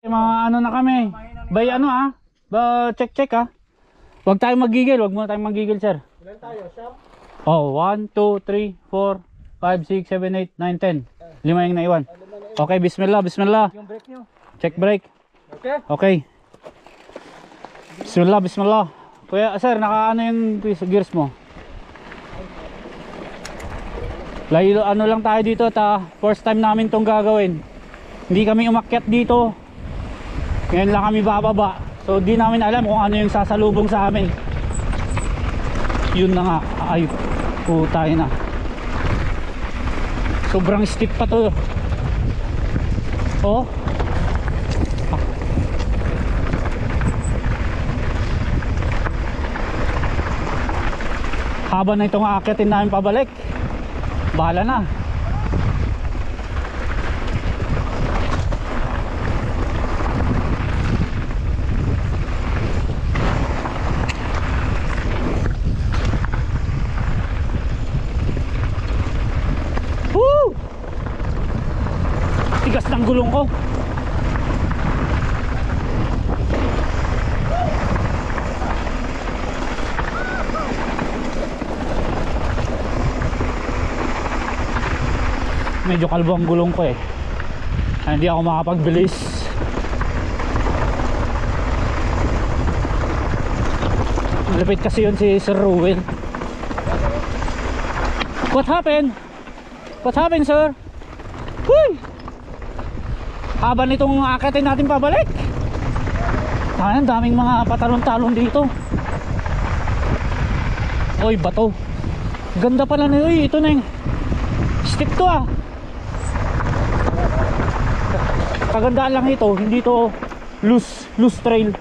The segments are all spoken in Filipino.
Mga ano na kami. Bay ano Ba check ha. Huwag tayong magigil, huwag muna tayong magigil, sir. Ilan tayo? Siyam? Oh, 1, 2, 3, 4, 5, 6, 7, 8, 9, 10. 5 yung naiwan. Okay, bismillah, bismillah. Yung brake nyo. Check brake. Okay. Okay. Bismillah, bismillah. Kuya, sir, naka ano yung gears mo? Layo, ano lang tayo dito, first time namin tong gagawin. Hindi kami umakyat dito. Ngayon lang kami bababa. So di namin alam kung ano yung sasalubong sa amin. Yun na nga. Ay, putay na. Sobrang steep pa to. Oh. Haba na itong aakyatin namin pabalik. Bahala na. Woo! Tigas ng gulong ko. Medyo kalbo ang gulong ko eh. Hindi ako makapagbilis. Malapit kasi yun si Sir Ruel. What happened? What happened, sir? Huy! Haba nitong akitin natin pabalik. Ang daming mga patalon-talon dito. Oy, bato. Ganda pala na yun. Ito na yung steep to Kagandaan lang ito, hindi to loose trail.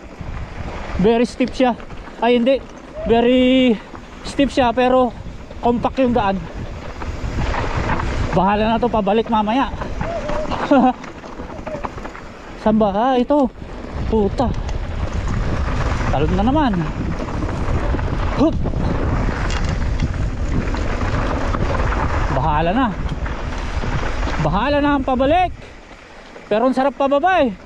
Very steep siya. Ay hindi, very steep siya pero compact yung daan. Bahala na to pabalik mamaya. Saan ba? Ito. Puta. Talon na naman. Hup. Bahala na. Bahala na ang pabalik. Pero ang sarap pababa eh.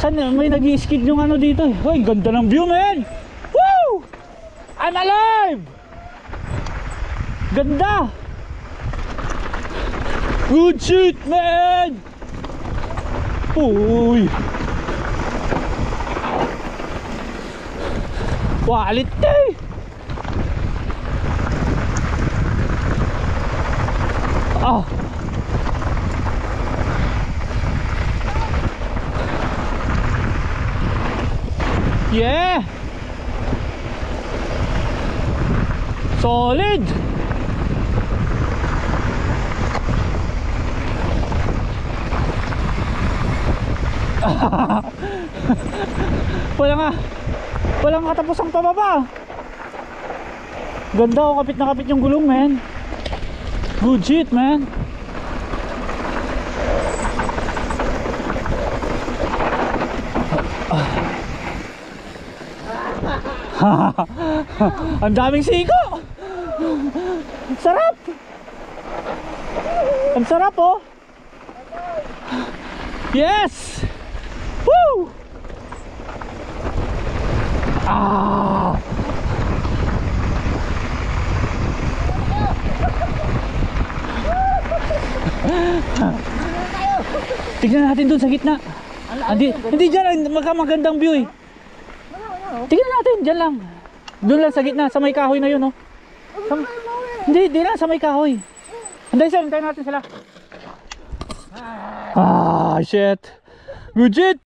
Saan may nag-i-skid yung ano dito eh. Uy, ganda ng view, man. Woo! I'm alive! Ganda! Good shit, man! Uy! Quality! Oh! Yeah! Solid! Walang katapusang pababa. Ganda, oh, kapit na kapit yung gulong, man. Good shit, man. Ang daming siko. Sarap. Ang sarap, oh. Yes. Woo. Tignan natin doon sa gitna. Hindi dyan, magandang view eh. Tignan natin, dyan lang. Doon lang sa gitna, sa may kahoy na yun, oh. Hindi lang, sa may kahoy. Hintayin natin sila. Shit. Good shit.